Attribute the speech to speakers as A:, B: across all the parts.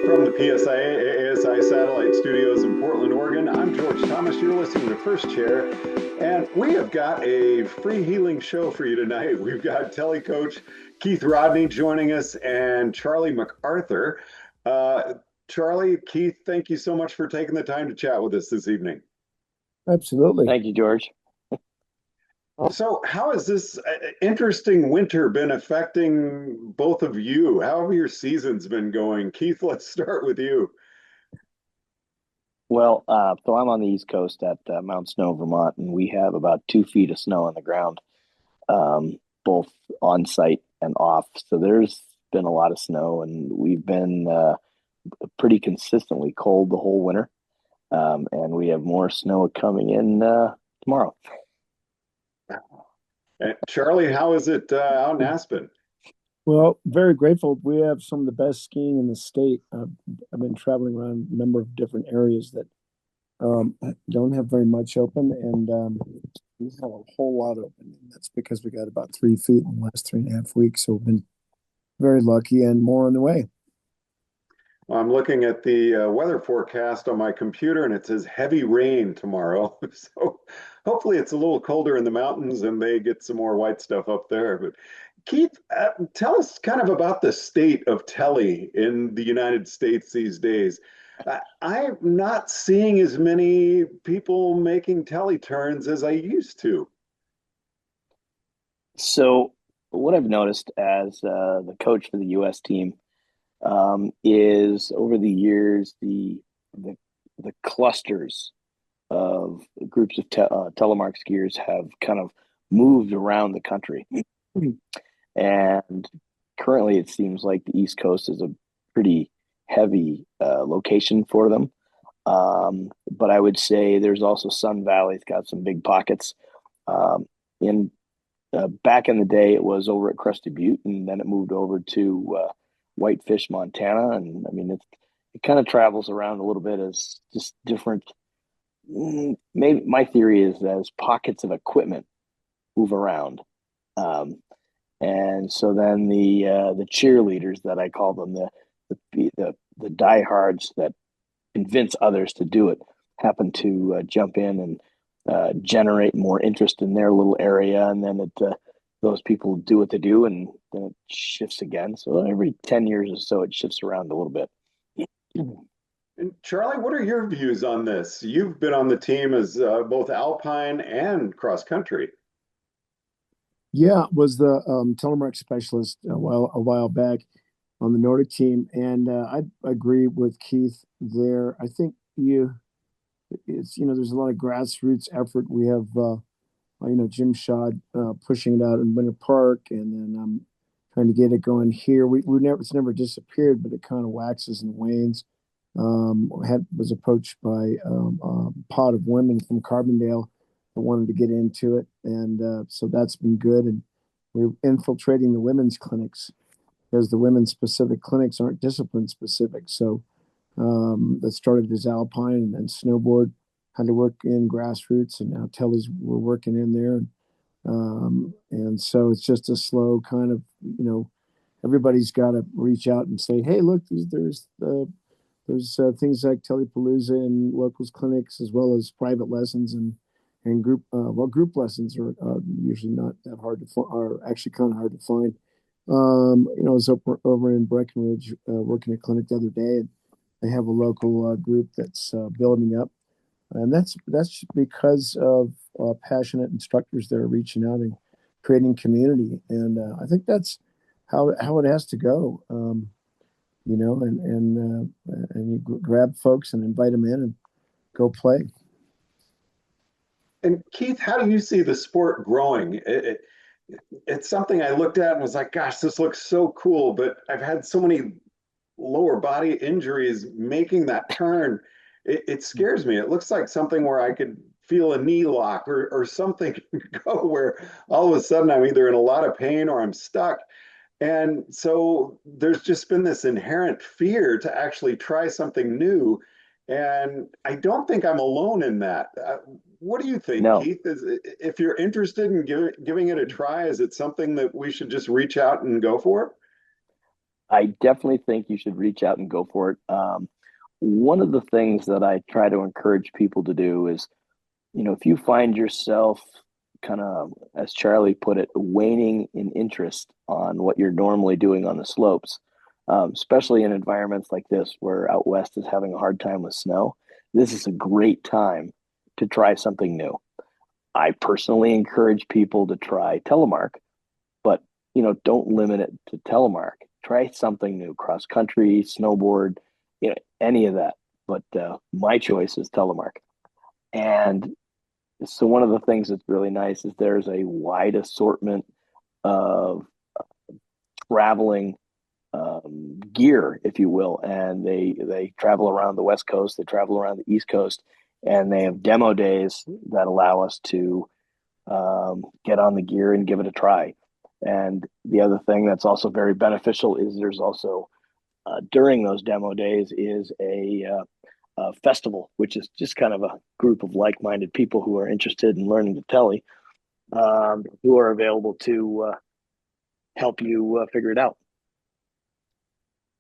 A: From the PSIA-AASI satellite studios in Portland, Oregon, I'm George Thomas. You're listening to First Chair, and we have got a free healing show for you tonight. We've got telecoach Keith Rodney joining us and Charlie MacArthur. Charlie, Keith, thank you so much for taking the time to chat with us this evening.
B: Absolutely.
C: Thank you, George.
A: So, how has this interesting winter been affecting both of you? How have your seasons been going? Keith, let's start with you.
C: Well, so I'm on the East Coast at Mount Snow, Vermont, and we have about 2 feet of snow on the ground, both on site and off. So there's been a lot of snow, and we've been pretty consistently cold the whole winter. And we have more snow coming in tomorrow.
A: Charlie, how is it out in Aspen?
B: Well, very grateful. We have some of the best skiing in the state. I've been traveling around a number of different areas that don't have very much open, and we have a whole lot open. And that's because we got about 3 feet in the last 3.5 weeks. So we've been very lucky, and more on the way.
A: I'm looking at the weather forecast on my computer, and it says heavy rain tomorrow. So hopefully it's a little colder in the mountains and they get some more white stuff up there. But Keith, tell us kind of about the state of tele in the United States these days. I'm not seeing as many people making tele turns as I used to.
C: So what I've noticed as the coach for the U.S. team is over the years the clusters of groups of telemark skiers have kind of moved around the country, and currently it seems like the East Coast is a pretty heavy location for them. But I would say there's also Sun Valley's got some big pockets. In Back in the day, it was over at Krusty Butte, and then it moved over to Whitefish, Montana, and I mean it kind of travels around a little bit as just different. Maybe my theory is as pockets of equipment move around, and so then the cheerleaders that I call them, the diehards that convince others to do it, happen to jump in and generate more interest in their little area, and then those people do what they do, and then it shifts again. So every 10 years or so, it shifts around a little bit.
A: And Charlie, what are your views on this? You've been on the team as both alpine and cross country.
B: Yeah, was the telemark specialist a while back on the Nordic team, and I agree with Keith there. I think it's there's a lot of grassroots effort. We have Jim Shad pushing it out in Winter Park, and then I'm trying to get it going here. It's never disappeared, but it kind of waxes and wanes. Was approached by a pod of women from Carbondale that wanted to get into it, and so that's been good. And we're infiltrating the women's clinics because the women's specific clinics aren't discipline specific. So that started as alpine and snowboard, had to work in grassroots, and now Telly's we're working in there, and so it's just a slow kind of everybody's got to reach out and say, hey, look, there's things like Telepalooza and locals clinics, as well as private lessons and group lessons are usually not that hard to are actually kind of hard to find. I was over in Breckenridge working a clinic the other day, and they have a local group that's building up, and that's because of passionate instructors that are reaching out and creating community, and I think that's how it has to go. And you grab folks and invite them in and go play.
A: And Keith, how do you see the sport growing? It's something I looked at and was like, gosh, this looks so cool, but I've had so many lower body injuries making that turn. It scares me. It looks like something where I could feel a knee lock or something go where all of a sudden I'm either in a lot of pain or I'm stuck. And so there's just been this inherent fear to actually try something new. And I don't think I'm alone in that. What do you think,
C: No.
A: Keith? If you're interested in giving it a try, is it something that we should just reach out and go for?
C: I definitely think you should reach out and go for it. One of the things that I try to encourage people to do is, if you find yourself kind of, as Charlie put it, waning in interest on what you're normally doing on the slopes, especially in environments like this where out west is having a hard time with snow, this is a great time to try something new. I personally encourage people to try telemark, but don't limit it to telemark. Try something new, cross country, snowboard, any of that. But my choice is telemark. And so one of the things that's really nice is there's a wide assortment of traveling gear, if you will, and they travel around the West Coast, they travel around the East Coast, and they have demo days that allow us to get on the gear and give it a try. And the other thing that's also very beneficial is there's also during those demo days is a festival, which is just kind of a group of like-minded people who are interested in learning to tele, who are available to help you figure it out.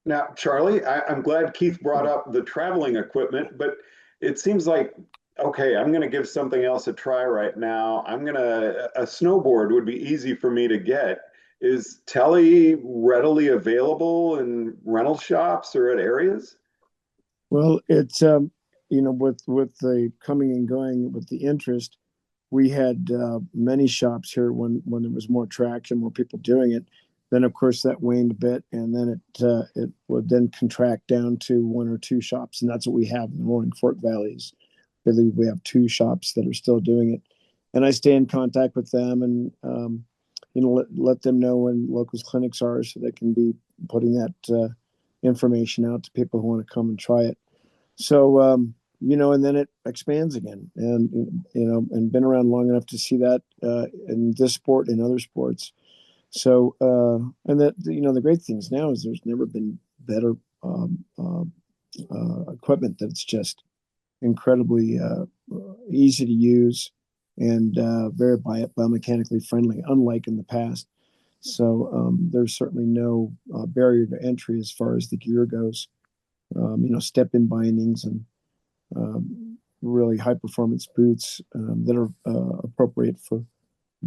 A: Now, Charlie, I'm glad Keith brought up the traveling equipment, but it seems like, okay, I'm going to give something else a try right now. A snowboard would be easy for me to get. Is tele readily available in rental shops or at areas?
B: Well, it's with the coming and going with the interest, we had many shops here when there was more traction, more people doing it. Then of course that waned a bit, and then it would then contract down to one or two shops, and that's what we have in the Roaring Fork Valleys. I believe we have two shops that are still doing it, and I stay in contact with them and let them know when locals clinics are, so they can be putting that information out to people who want to come and try it. So and then it expands again, and been around long enough to see that in this sport and other sports. So and that the great things now is there's never been better equipment that's just incredibly easy to use and very biomechanically friendly, unlike in the past. So there's certainly no barrier to entry as far as the gear goes. Step-in bindings and really high-performance boots that are appropriate for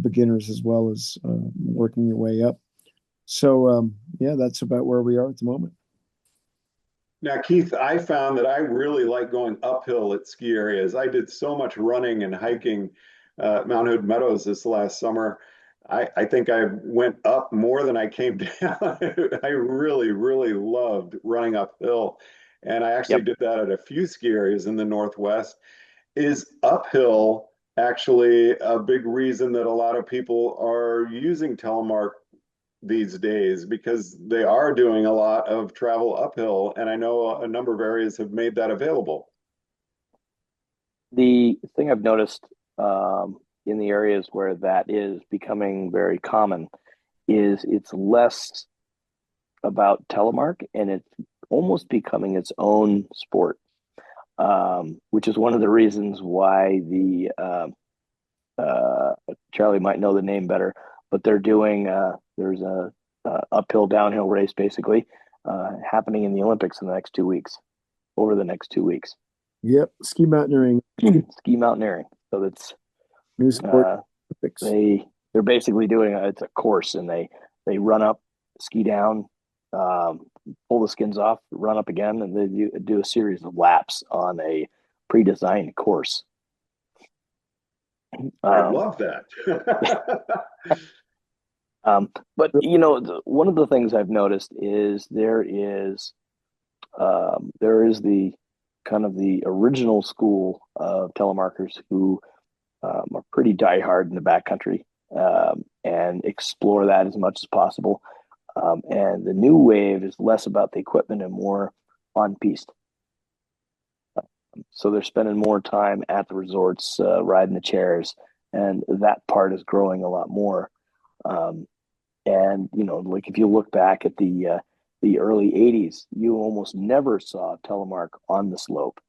B: beginners as well as working your way up. So that's about where we are at the moment.
A: Now, Keith, I found that I really like going uphill at ski areas. I did so much running and hiking Mount Hood Meadows this last summer. I think I went up more than I came down. I really, really loved running uphill. And I actually
C: Yep.
A: did that at a few ski areas in the Northwest. Is uphill actually a big reason that a lot of people are using telemark these days because they are doing a lot of travel uphill? And I know a number of areas have made that available.
C: The thing I've noticed in the areas where that is becoming very common is it's less about telemark and it's almost becoming its own sport, which is one of the reasons why Charlie might know the name better, but they're doing there's a uphill downhill race basically happening in the Olympics in the next 2 weeks, over the next 2 weeks.
B: Yep, ski mountaineering.
C: Ski mountaineering. So that's
B: New sport.
C: they're basically doing it's a course, and they run up, ski down, pull the skins off, run up again, and they do a series of laps on a pre-designed course.
A: I love that.
C: But one of the things I've noticed is there is the kind of the original school of telemarketers who are pretty diehard in the backcountry and explore that as much as possible. And the new wave is less about the equipment and more on piste. So they're spending more time at the resorts, riding the chairs, and that part is growing a lot more. And like if you look back at the early '80s, you almost never saw telemark on the slope,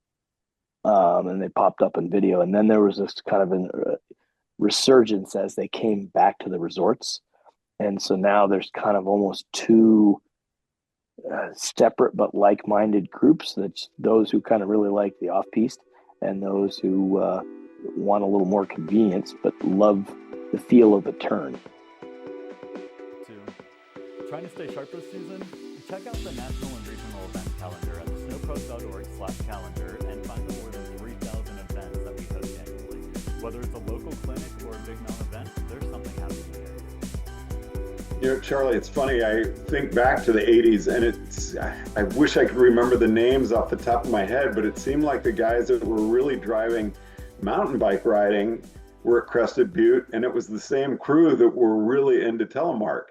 C: and they popped up in video. And then there was this kind of a resurgence as they came back to the resorts, and so now there's kind of almost two separate but like-minded groups. That's those who kind of really like the off-piste, and those who want a little more convenience but love the feel of the turn.
D: Trying to stay sharp this season? Check out the national and regional event calendar at snowpro.org/calendar and find the more than 3,000 events that we host annually. Whether it's a local clinic or a big mountain event, there's something happening here.
A: You know, Charlie, it's funny. I think back to the 80s and I wish I could remember the names off the top of my head, but it seemed like the guys that were really driving mountain bike riding were at Crested Butte, and it was the same crew that were really into telemark.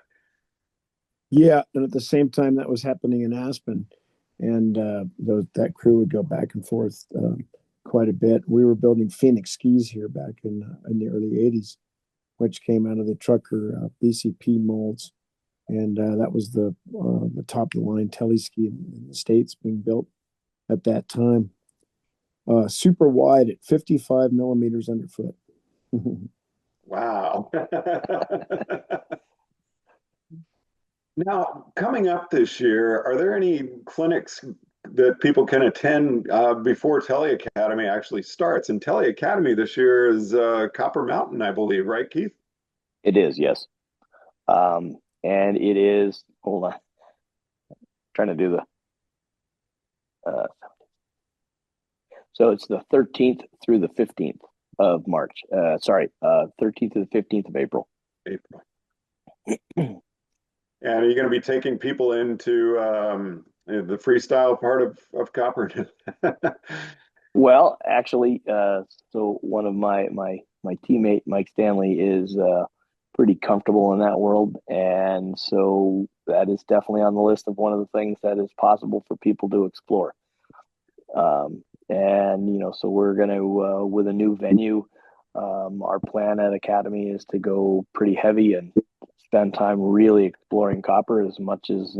B: Yeah, and at the same time that was happening in Aspen, and that crew would go back and forth quite a bit. We were building Phoenix skis here back in the early '80s, which came out of the trucker BCP molds, and that was the top of the line tele ski in the States being built at that time. Super wide at 55 millimeters underfoot.
A: Wow. Now, coming up this year, are there any clinics that people can attend before Tele Academy actually starts? And Tele Academy this year is Copper Mountain, I believe, right, Keith?
C: It is, yes. And it is, hold on, trying to do the, so it's the 13th through the 15th of March. 13th to the 15th of April.
A: And are you going to be taking people into the freestyle part of Copper?
C: Well, actually, so one of my teammate, Mike Stanley, is pretty comfortable in that world. And so that is definitely on the list of one of the things that is possible for people to explore. And, so we're going to, with a new venue, our plan at Academy is to go pretty heavy and spend time really exploring Copper as much as,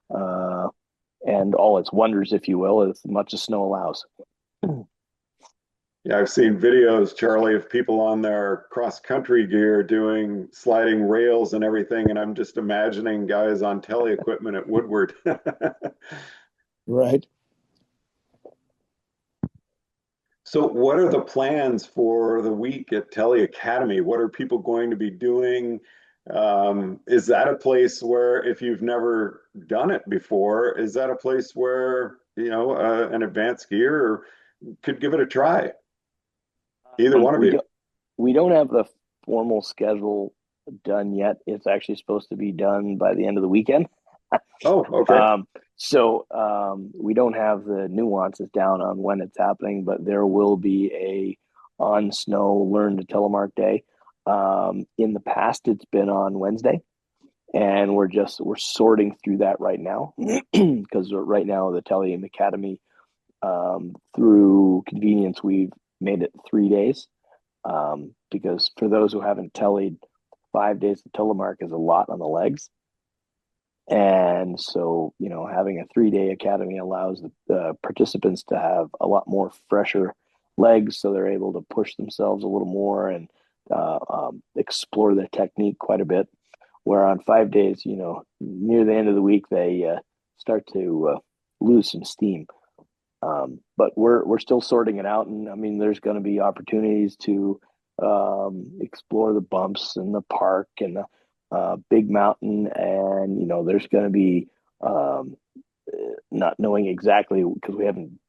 C: and all its wonders, if you will, as much as snow allows.
A: Yeah, I've seen videos, Charlie, of people on their cross-country gear doing sliding rails and everything, and I'm just imagining guys on tele equipment at Woodward.
B: Right.
A: So what are the plans for the week at Tele Academy? What are people going to be doing? Is that a place where, if you've never done it before, is that a place where, an advanced skier could give it a try? Either one of you.
C: We don't have the formal schedule done yet. It's actually supposed to be done by the end of the weekend.
A: Oh, okay.
C: So we don't have the nuances down on when it's happening, but there will be a on snow Learn-to-Telemark day. In the past, it's been on Wednesday, and we're sorting through that right now because right now the Tele Academy, through convenience, we've made it 3 days, because for those who haven't teleed, 5 days of telemark is a lot on the legs. And so, having a 3-day academy allows the participants to have a lot more fresher legs, so they're able to push themselves a little more and explore their technique quite a bit. Where on 5 days, near the end of the week, they start to lose some steam. But we're still sorting it out, and I mean, there's going to be opportunities to explore the bumps and the park and the big mountain, and there's going to be not knowing exactly because we haven't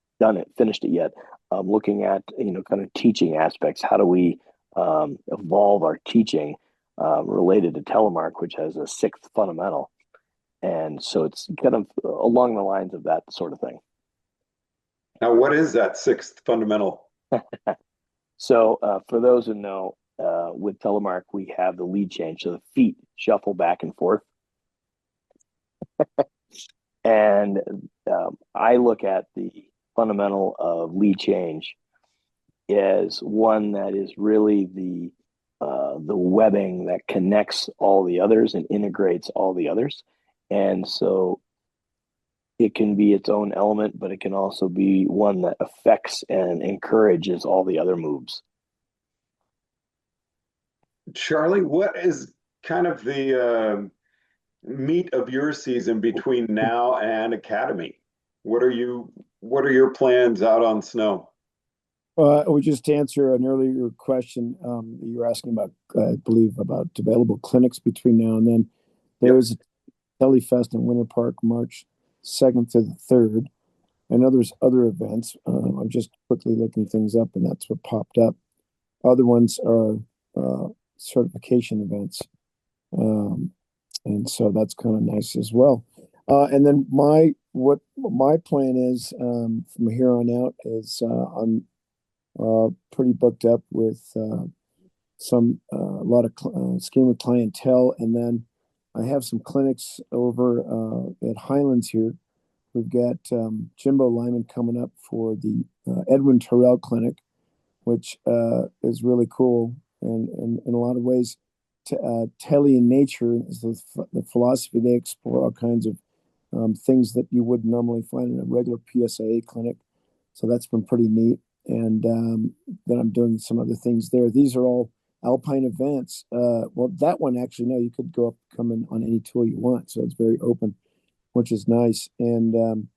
C: finished it yet. Looking at kind of teaching aspects. How do we evolve our teaching related to telemark, which has a sixth fundamental, and so it's kind of along the lines of that sort of thing.
A: Now, what is that sixth fundamental?
C: So for those who know, with telemark, we have the lead change. So the feet shuffle back and forth. And I look at the fundamental of lead change as one that is really the webbing that connects all the others and integrates all the others. And so it can be its own element, but it can also be one that affects and encourages all the other moves.
A: Charlie, what is kind of the meat of your season between now and Academy? What are your plans out on snow?
B: We just to answer an earlier question. You were asking about, I believe, about available clinics between now and then.
A: Yep.
B: There's a Telefest in Winter Park, March 2nd to the 3rd. I know there's other events. I'm just quickly looking things up, and that's what popped up. Other ones are certification events, and so that's kind of nice as well. And then what my plan is from here on out is I'm pretty booked up with a lot of skiing with clientele, and then I have some clinics over at Highlands here. We've got Jimbo Lyman coming up for the Edwin Terrell Clinic, which is really cool, and in a lot of ways, tele in nature is the philosophy. They explore all kinds of things that you would normally find in a regular PSIA clinic. So that's been pretty neat. And then I'm doing some other things there. These are all alpine events. Well, that one actually, no, you could go up, come in on any tool you want. So it's very open, which is nice. And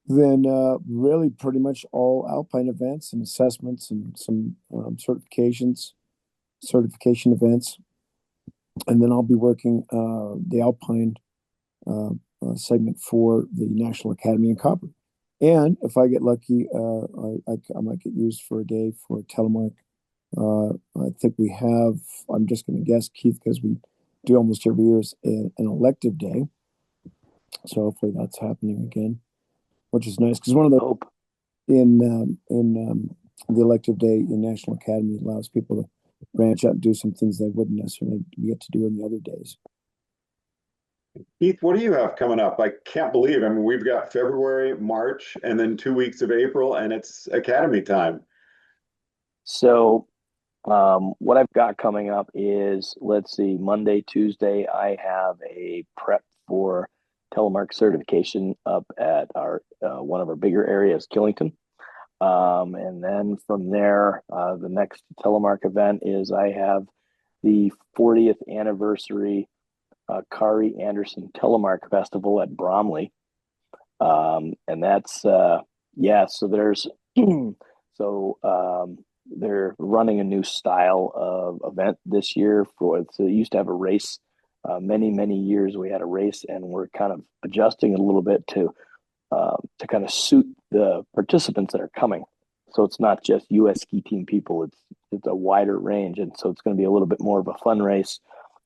B: then really pretty much all alpine events and assessments and some certification events. And then I'll be working the alpine segment for the National Academy in Copper. And if I get lucky, I might get used for a day for Telemark. I think we have, I'm just going to guess, Keith, because we do almost every year, is an elective day. So hopefully that's happening again, which is nice, because one of the in the elective day in National Academy allows people to branch out and do some things they wouldn't necessarily get to do in the other days.
A: Keith, what do you have coming up? I can't believe. I mean, we've got February, March, and then 2 weeks of April, and it's Academy time.
C: So what I've got coming up is, let's see, Monday, Tuesday, I have a prep for telemark certification up at our one of our bigger areas, Killington. And then from there, the next telemark event is I have the 40th anniversary Kari Anderson Telemark Festival at Bromley. And that's, so there's, they're running a new style of event this year. So it used to have a race. Many years we had a race, and we're kind of adjusting it a little bit to kind of suit the participants that are coming. So it's not just U.S. ski team people; it's a wider range, and so it's going to be a little bit more of a fun race.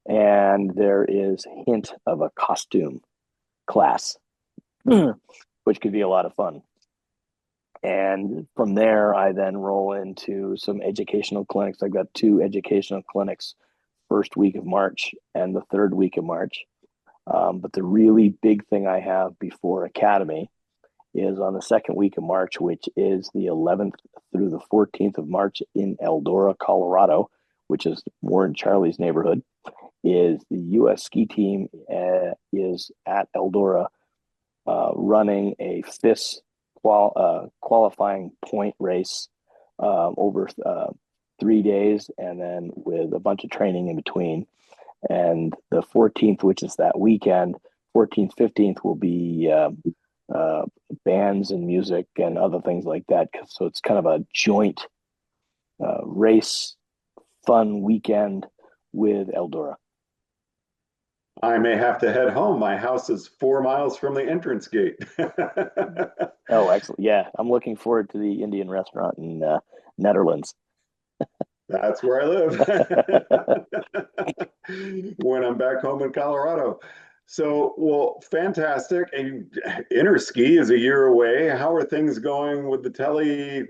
C: And there is a hint of a costume class, which could be a lot of fun. And from there, I then roll into some educational clinics. I've got 2 educational clinics, first week of March and the third week of March. But the really big thing I have before Academy is on the second week of March, which is the 11th through the 14th of March in Eldora, Colorado, which is more in Charlie's neighborhood, is the U.S. ski team is at Eldora running a FIS qualifying point race over 3 days, and then with a bunch of training in between. And the 14th, which is that weekend, 14th, 15th will be bands and music and other things like that. So it's kind of a joint race, fun weekend with Eldora.
A: I may have to head home. My house is 4 miles from the entrance gate.
C: Oh, excellent. Yeah, I'm looking forward to the Indian restaurant in Netherlands.
A: That's where I live when I'm back home in Colorado. So, well, fantastic. And Interski is a year away. How are things going with the tele?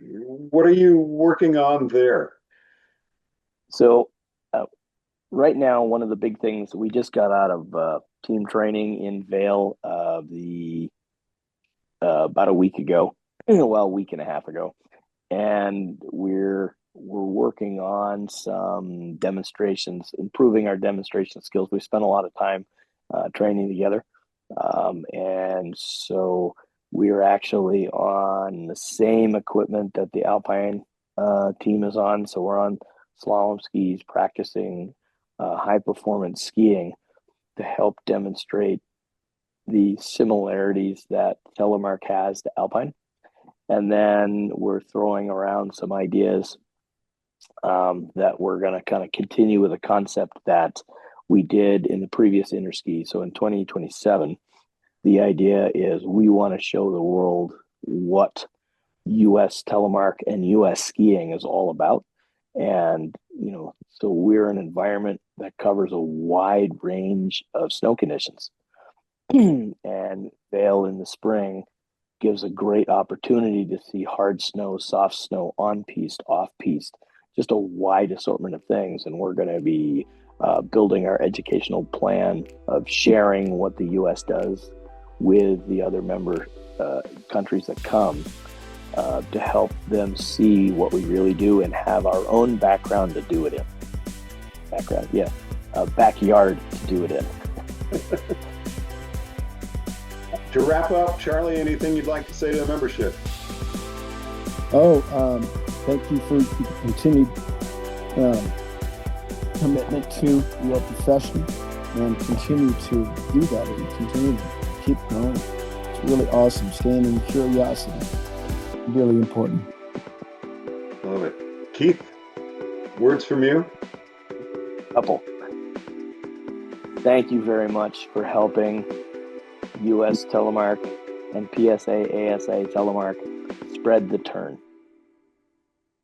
A: What are you working on there?
C: So, right now, one of the big things, we just got out of team training in Vail about a week ago, well, a week and a half ago, and we're working on some demonstrations, improving our demonstration skills. We spent a lot of time training together, and so we're actually on the same equipment that the Alpine team is on. So we're on slalom skis, practicing high performance skiing. to help demonstrate the similarities that Telemark has to Alpine. And then we're throwing around some ideas that we're going to kind of continue with a concept that we did in the previous Interski. So in 2027, the idea is we want to show the world what US telemark and US skiing is all about. And, so we're an environment that covers a wide range of snow conditions. And Vail in the spring gives a great opportunity to see hard snow, soft snow, on piste, off piste, just a wide assortment of things. And we're going to be building our educational plan of sharing what the US does with the other member countries that come to help them see what we really do and have our own background to do it in. Backyard to do it in.
A: To wrap up, Charlie, anything you'd like to say to the membership?
B: Thank you for your continued commitment to your profession, and continue to do that and continue to keep going. It's really awesome. Staying in curiosity, really important.
A: Love it. Keith, words from you?
C: Couple. Thank you very much for helping US Telemark and PSIA-AASI Telemark spread the turn.